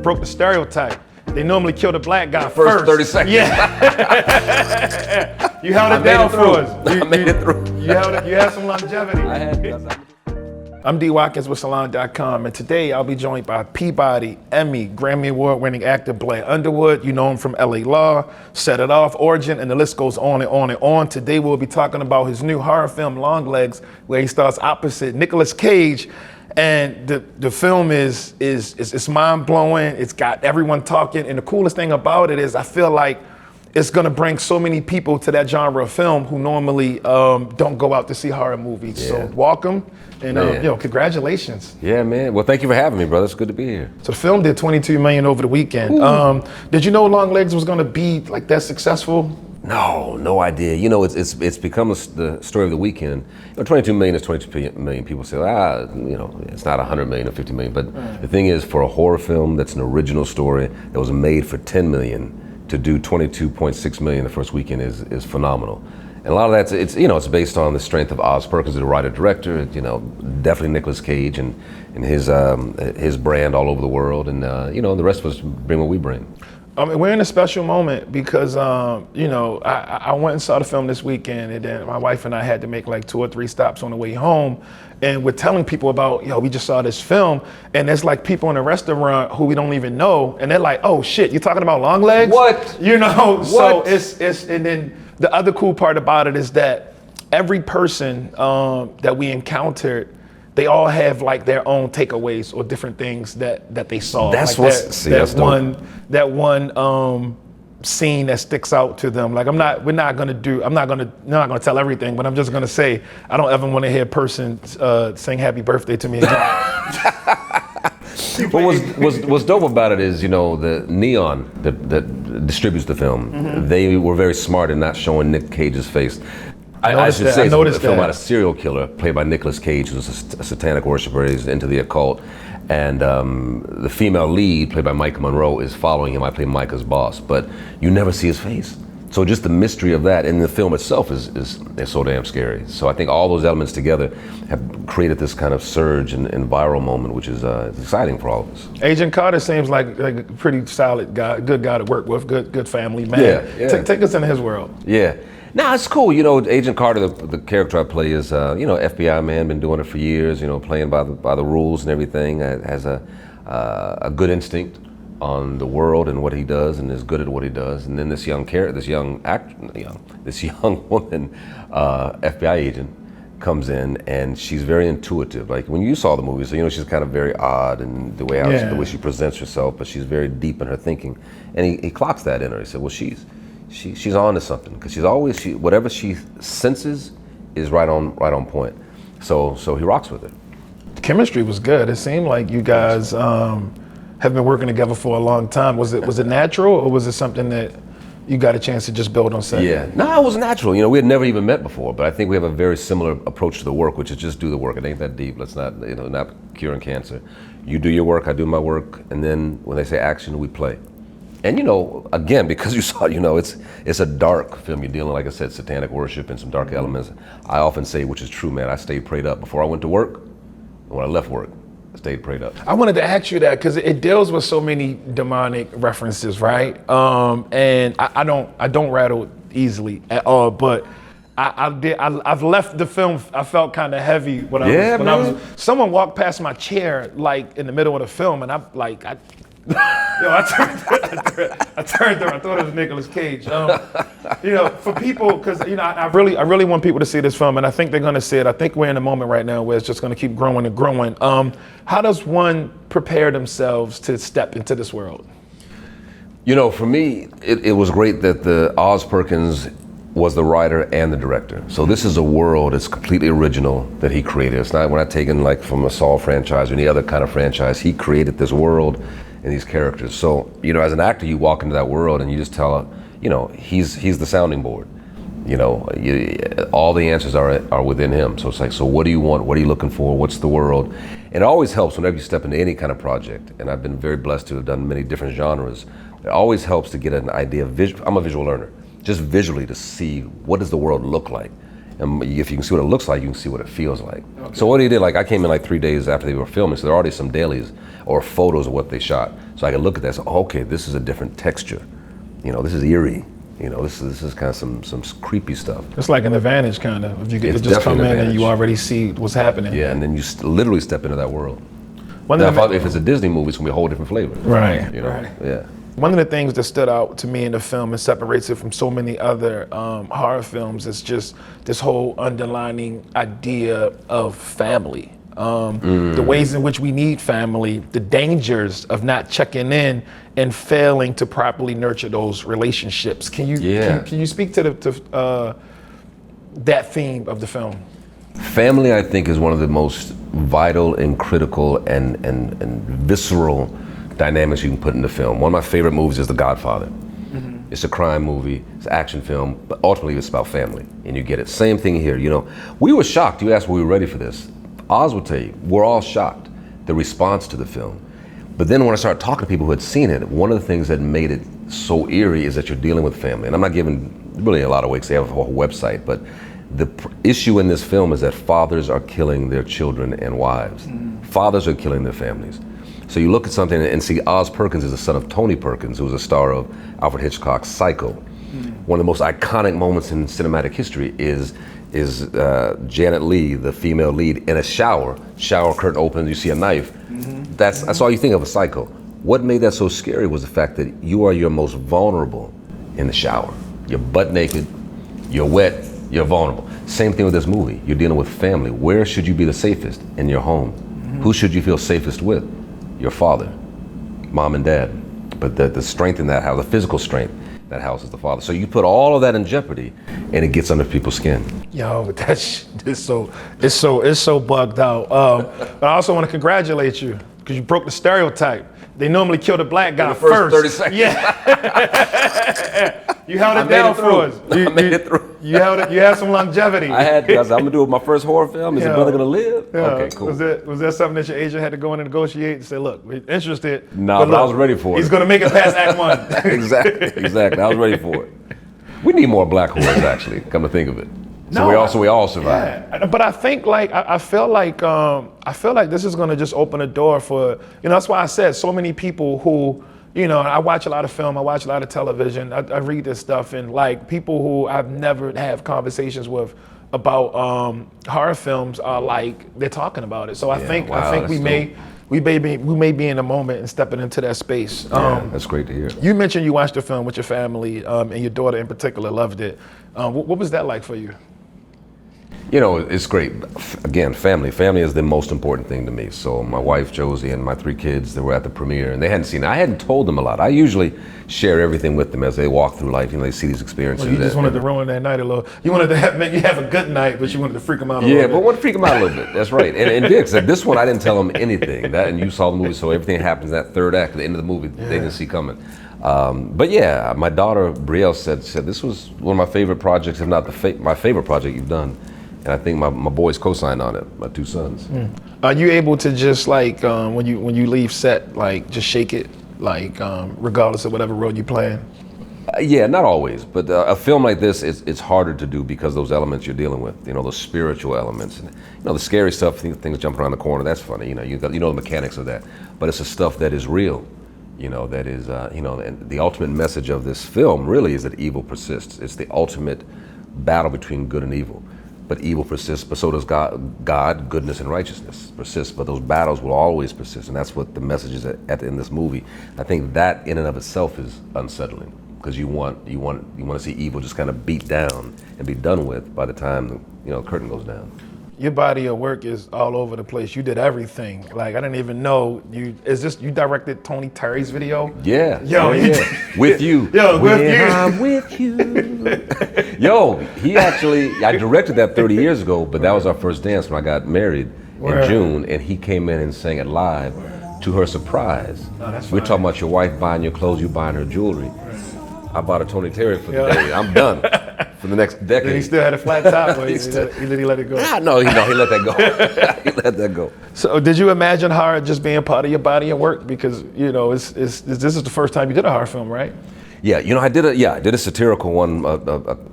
broke the stereotype. They normally kill the black guy First 30 seconds. Yeah. You held it down for us. I made it through. You had some longevity. I had. I'm D. Watkins with Salon.com, and today I'll be joined by Peabody, Emmy, Grammy Award-winning actor Blair Underwood. You know him from LA Law, Set It Off, Origin, and the list goes on and on and on. Today we'll be talking about his new horror film, Longlegs, where he stars opposite Nicolas Cage. And the film is mind-blowing. It's got everyone talking, and the coolest thing about it is I feel like it's gonna bring so many people to that genre of film who normally don't go out to see horror movies. Yeah. So welcome, and congratulations. Yeah, man. Well, thank you for having me, brother. It's good to be here. So the film did $22 million over the weekend. Did you know Longlegs was gonna be like that successful? No idea. You know, it's become the story of the weekend. You know, 22 million is 22 million. People say, it's not 100 million or 50 million. But the thing is, for a horror film that's an original story that was made for 10 million, to do 22.6 million the first weekend is phenomenal. And a lot of that's it's based on the strength of Oz Perkins, the writer-director. Definitely Nicolas Cage and his brand all over the world. And the rest of us bring what we bring. We're in a special moment because, I went and saw the film this weekend, and then my wife and I had to make like 2 or 3 stops on the way home. And we're telling people about, we just saw this film, and there's like people in a restaurant who we don't even know, and they're like, oh shit, you're talking about Longlegs? What? So it's and then the other cool part about it is that every person that we encountered, they all have like their own takeaways or different things that they saw. That's like that one scene that sticks out to them. Like I'm not gonna tell everything, but I'm just gonna say I don't ever want to hear a person sing happy birthday to me again. What's dope about it is, the Neon that distributes the film, they were very smart in not showing Nick Cage's face. I should say it's a film about a serial killer played by Nicolas Cage, who's a satanic worshiper. He's into the occult. And the female lead, played by Micah Monroe, is following him. I play Micah's boss, but you never see his face. So just the mystery of that, and the film itself is so damn scary. So I think all those elements together have created this kind of surge and viral moment, which is exciting for all of us. Agent Carter seems like a pretty solid guy, good guy to work with, good family man. Yeah. Take us into his world. Yeah. No, it's cool. Agent Carter, the character I play is, FBI man, been doing it for years. Playing by the rules and everything. Has a good instinct on the world and what he does, and is good at what he does. And then this young woman, FBI agent, comes in, and she's very intuitive. Like when you saw the movie, so she's kind of very odd in the way she presents herself, but she's very deep in her thinking. And he clocks that in her. He said, well, she's on to something, because whatever she senses is right on point. So he rocks with it. The chemistry was good. It seemed like you guys have been working together for a long time. Was it natural, or was it something that you got a chance to just build on set? Yeah, no, it was natural. We had never even met before, but I think we have a very similar approach to the work, which is just do the work. It ain't that deep. Let's not curing cancer. You do your work, I do my work, and then when they say action, we play. And again, because you saw, it's a dark film. You're dealing, like I said, satanic worship and some dark elements. I often say, which is true, man, I stayed prayed up before I went to work, and when I left work, I stayed prayed up. I wanted to ask you that because it deals with so many demonic references, right? And I don't rattle easily at all, but I've left the film. I felt kind of heavy when I was. Someone walked past my chair like in the middle of the film, and I turned there. I thought it was Nicolas Cage. For people, because I really want people to see this film, and I think they're going to see it. I think we're in a moment right now where it's just going to keep growing and growing. How does one prepare themselves to step into this world? For me, it was great that the Oz Perkins was the writer and the director. So this is a world that's completely original that he created. We're not taking like from a Saw franchise or any other kind of franchise. He created this world and these characters. So, as an actor, you walk into that world and you just tell, he's the sounding board. All the answers are within him. So it's like, so what do you want? What are you looking for? What's the world? And it always helps whenever you step into any kind of project. And I've been very blessed to have done many different genres. It always helps to get an idea of I'm a visual learner. Just visually to see what does the world look like. And if you can see what it looks like, you can see what it feels like. Okay. So what he did, like I came in like 3 days after they were filming, so there are already some dailies or photos of what they shot. So I could look at that and say, oh, okay, this is a different texture. You know, this is eerie. You know, this is kind of some creepy stuff. It's like an advantage, kind of. If you get to just come in and you already see what's happening. Yeah, and then you literally step into that world. Now, if it's a Disney movie, it's gonna be a whole different flavor. Right. You know? Right. Yeah. One of the things that stood out to me in the film and separates it from so many other horror films is just this whole underlining idea of family. The ways in which we need family, the dangers of not checking in and failing to properly nurture those relationships. Can you speak to that theme of the film? Family, I think, is one of the most vital and critical and visceral dynamics you can put in the film. One of my favorite movies is The Godfather. Mm-hmm. It's a crime movie, it's an action film, but ultimately it's about family, and you get it. Same thing here, you know. We were shocked. You asked, were we ready for this? Oz will tell you, we're all shocked, the response to the film. But then when I started talking to people who had seen it, one of the things that made it so eerie is that you're dealing with family. And I'm not giving really a lot of weight because they have a whole website, but the issue in this film is that fathers are killing their children and wives. Mm. Fathers are killing their families. So you look at something and see Oz Perkins is the son of Tony Perkins, who was a star of Alfred Hitchcock's Psycho. Mm. One of the most iconic moments in cinematic history is Janet Leigh, the female lead, in a shower curtain opens, you see a knife. Mm-hmm. That's all you think of a Psycho. What made that so scary was the fact that you are your most vulnerable in the shower. You're butt naked, you're wet, you're vulnerable. Same thing with this movie. You're dealing with family. Where should you be the safest? In your home. Mm-hmm. Who should you feel safest with? Your father, mom and dad. But the strength in that house, the physical strength, that house is the father. So you put all of that in jeopardy, and it gets under people's skin. Yo, it's so bugged out. But I also want to congratulate you because you broke the stereotype. They normally kill the black guy in the first 30 seconds. Yeah. You held it down for us. I made it through. You had some longevity. I had, because I'm gonna do my first horror film. Is the brother gonna live? Yeah. Okay, cool. Was that something that your agent had to go in and negotiate and say, look, we're interested? No, but I was ready for it. He's gonna make it past Act 1. Exactly. I was ready for it. We need more black horrors, actually. Come to think of it. So we all survive. Yeah. But I think I feel like this is gonna just open a door for, that's why I said so many people who, I watch a lot of film, I watch a lot of television, I read this stuff, and like people who I've never had conversations with about horror films are like, they're talking about it. So I think we may be in a moment and stepping into that space. That's great to hear. You mentioned you watched the film with your family, and your daughter in particular loved it. What was that like for you? It's great. Again, family. Family is the most important thing to me. So my wife, Josie, and my 3 kids, they were at the premiere, and they hadn't seen it. I hadn't told them a lot. I usually share everything with them as they walk through life. They see these experiences. Well, you just wanted to ruin that night a little. You wanted to have a good night, but you wanted to freak them out a little bit. Yeah, but I wanted to freak them out a little bit. That's right. And Dick said, this one, I didn't tell them anything. And you saw the movie, so everything happens in that third act, at the end of the movie, they didn't see coming. But yeah, my daughter, Brielle, said this was one of my favorite projects, if not my favorite project you've done. And I think my boys co-signed on it, my 2 sons. Mm. Are you able to just like, when you leave set, like just shake it, like regardless of whatever role you're playing? Yeah, not always, but a film like this, it's harder to do because those elements you're dealing with, those spiritual elements. And, the scary stuff, things jumping around the corner, that's funny, you know the mechanics of that. But it's the stuff that is real, that is, and the ultimate message of this film really is that evil persists. It's the ultimate battle between good and evil. But evil persists, but so does God, goodness and righteousness persists. But those battles will always persist, and that's what the message is at the end of this movie. I think that in and of itself is unsettling, because you want to see evil just kind of beat down and be done with by the time the curtain goes down. Your body of work is all over the place. You did everything. Like, I didn't even know you directed Tony Terry's video? Yeah. Yo, with you. Yo, with you. I'm with you. Yo, I directed that 30 years ago, but that was our first dance when I got married in June, and he came in and sang it live to her surprise. We're talking about your wife buying your clothes, you buying her jewelry. I bought a Tony Terry for the day. I'm done for the next decade. Then he still had a flat top, or he let it go? No, he let that go. He let that go. So did you imagine horror just being part of your body of work? Because, this is the first time you did a horror film, right? Yeah, I did a satirical one, a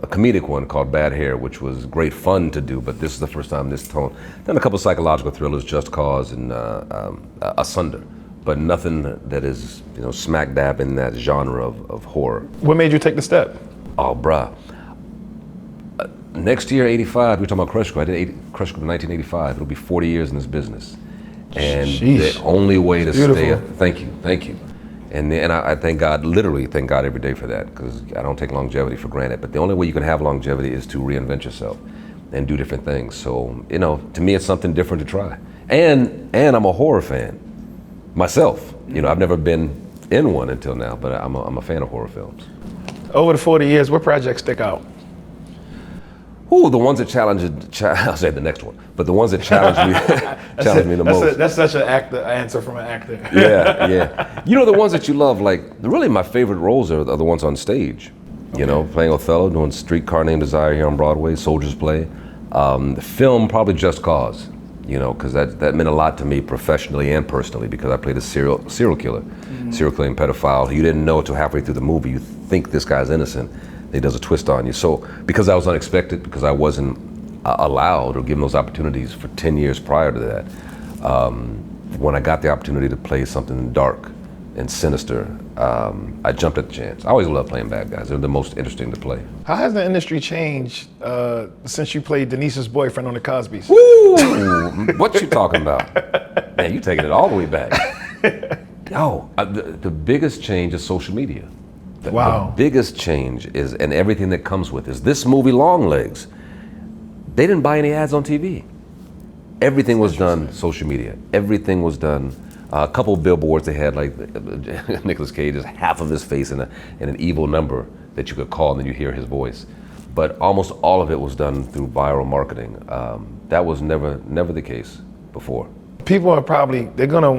comedic one called Bad Hair, which was great fun to do. But this is the first time this tone. Done a couple psychological thrillers, Just Cause and Asunder, but nothing that is smack dab in that genre of horror. What made you take the step? Oh, bruh. Next year, 85. We're talking about Crush Group. I did Crush Group in 1985. It'll be 40 years in this business, and Sheesh. the only way to Beautiful. stay. Thank you. And I thank God, literally thank God every day for that, because I don't take longevity for granted. But the only way you can have longevity is to reinvent yourself and do different things. So, to me, it's something different to try. And I'm a horror fan myself. I've never been in one until now, but I'm a fan of horror films. Over the 40 years, what projects stick out? Ooh, the ones that I'll say the next one, but the ones that challenge me the most. That's such an answer from an actor. Yeah. The ones that you love, like, really my favorite roles are the ones on stage. Playing Othello, doing Streetcar Named Desire here on Broadway, Soldier's Play. The film, probably Just Cause, because that meant a lot to me professionally and personally, because I played a serial killer, serial killing pedophile who you didn't know until halfway through the movie. You think this guy's innocent. He does a twist on you. So because I was unexpected, because I wasn't allowed or given those opportunities for 10 years prior to that, when I got the opportunity to play something dark and sinister, I jumped at the chance. I always love playing bad guys. They're the most interesting to play. How has the industry changed since you played Denise's boyfriend on The Cosbys? Woo! What you talking about? Man, you taking it all the way back. The biggest change is social media. Wow. The biggest change is, and everything that comes with, is this movie Longlegs. They didn't buy any ads on TV. Everything was done social media. Everything was done. A couple of billboards they had, like Nicolas Cage is half of his face in an evil number that you could call and then you hear his voice. But almost all of it was done through viral marketing. That was never the case before. People are probably they're gonna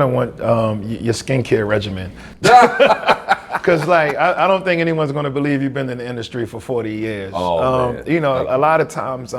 want your skincare regimen. Because I don't think anyone's going to believe you've been in the industry for 40 years. Oh, man. A lot of times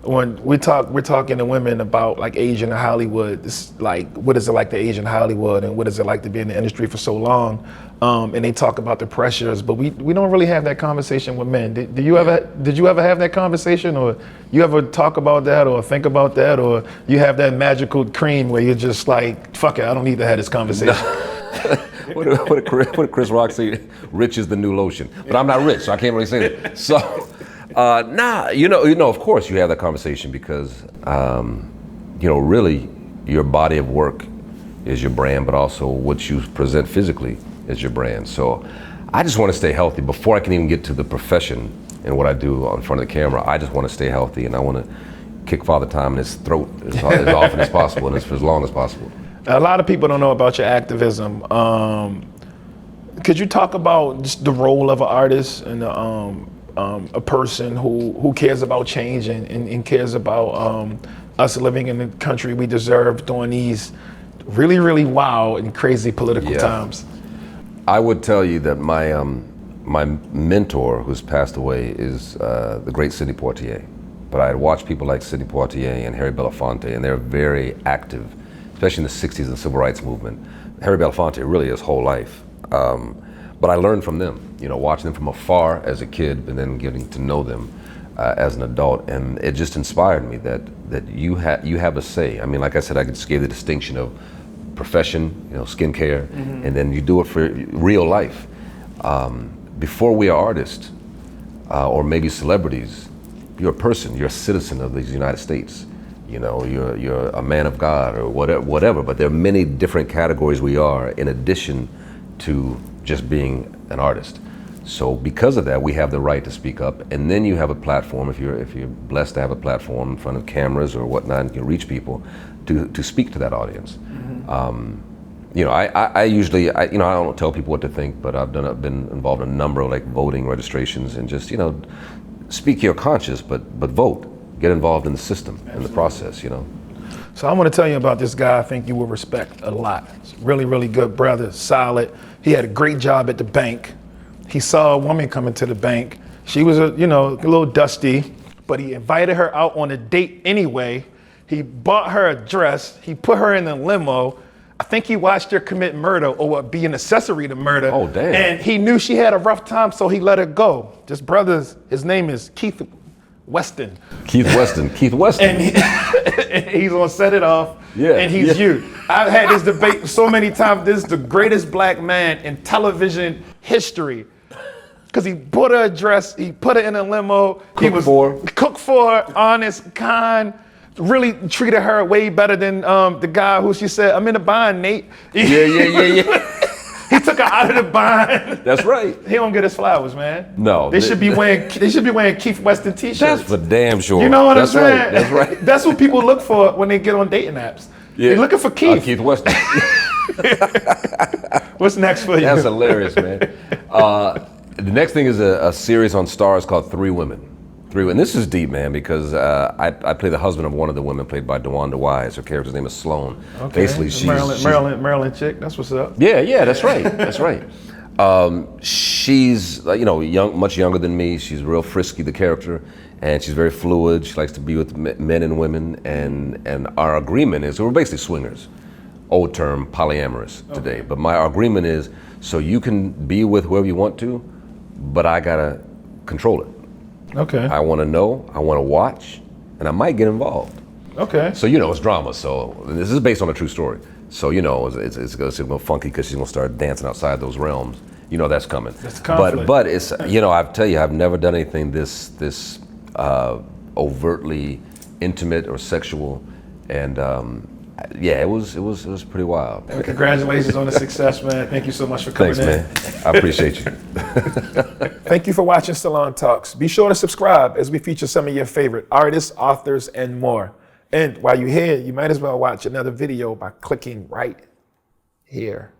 when we're talking to women about like age in Hollywood, it's like, what is it like to age in Hollywood and what is it like to be in the industry for so long? And they talk about the pressures, but we don't really have that conversation with men. Did you ever have that conversation, or you ever talk about that or think about that, or you have that magical cream where you're just like, fuck it, I don't need to have this conversation? What did Chris Rock say? Rich is the new lotion. But I'm not rich, so I can't really say that. So, of course you have that conversation because, really your body of work is your brand, but also what you present physically is your brand. So I just want to stay healthy before I can even get to the profession and what I do in front of the camera. I just want to stay healthy, and I want to kick Father Time in his throat as often as possible and for as long as possible. A lot of people don't know about your activism. Could you talk about just the role of an artist and a person who cares about change and cares about us living in the country we deserve during these really, really wild and crazy political times? I would tell you that my mentor, who's passed away, is the great Sidney Poitier. But I had watched people like Sidney Poitier and Harry Belafonte, and they're very active, especially in the 60s and the civil rights movement. Harry Belafonte really his whole life. But I learned from them, watching them from afar as a kid, and then getting to know them as an adult. And it just inspired me that you have a say. I mean, like I said, I just gave the distinction of profession, skincare, and then you do it for real life. Before we are artists, or maybe celebrities, you're a person, you're a citizen of these United States. You're a man of God or whatever, but there are many different categories we are in addition to just being an artist. So because of that, we have the right to speak up, and then you have a platform, if you're blessed to have a platform in front of cameras or whatnot, and you can reach people to speak to that audience. I usually, I don't tell people what to think, but I've been involved in a number of like voting registrations and just, speak your conscience, but vote. Get involved in the system, in the process, So I want to tell you about this guy I think you will respect a lot. Really, really good brother, solid. He had a great job at the bank. He saw a woman come into the bank. She was a little dusty, but he invited her out on a date anyway. He bought her a dress. He put her in a limo. I think he watched her commit murder or be an accessory to murder. Oh, damn. And he knew she had a rough time, so he let her go. This brother's, his name is Keith Weston. Keith Weston. And he's gonna set it off. Yeah, And he's yeah. you. I've had this debate so many times. This is the greatest black man in television history. Because he bought her a dress, he put her in a limo. Cooked for her, honest, kind, really treated her way better than the guy who she said, I'm in a bind, Nate. Yeah. He took her out of the bind. That's right. He don't get his flowers, man. No. They should be wearing Keith Weston t-shirts. That's for damn sure. You know what I'm saying? Right. That's right. That's what people look for when they get on dating apps. Yeah. They're looking for Keith. Keith Weston. What's next for you? That's hilarious, man. The next thing is a series on Starz called Three Women. And this is deep, man, because I play the husband of one of the women, played by DeWanda Wise. Her character's name is Sloan. Okay. Basically, she's Maryland chick. That's what's up. Yeah, that's right. That's right. She's much younger than me. She's real frisky, the character, and she's very fluid. She likes to be with men and women, and our agreement is, so we're basically swingers. Old term, polyamorous today. Okay. But our agreement is, so you can be with whoever you want to, but I gotta control it. Okay. I want to know, I want to watch, and I might get involved. Okay. So it's drama. So this is based on a true story. So it's going to get funky because she's going to start dancing outside those realms. That's coming. That's conflict. But it's I tell you, I've never done anything this overtly intimate or sexual, and it was pretty wild. Well, congratulations on the success, man. Thank you so much for coming in. Thanks, man. I appreciate you. Thank you for watching Salon Talks. Be sure to subscribe as we feature some of your favorite artists, authors, and more. And while you're here, you might as well watch another video by clicking right here.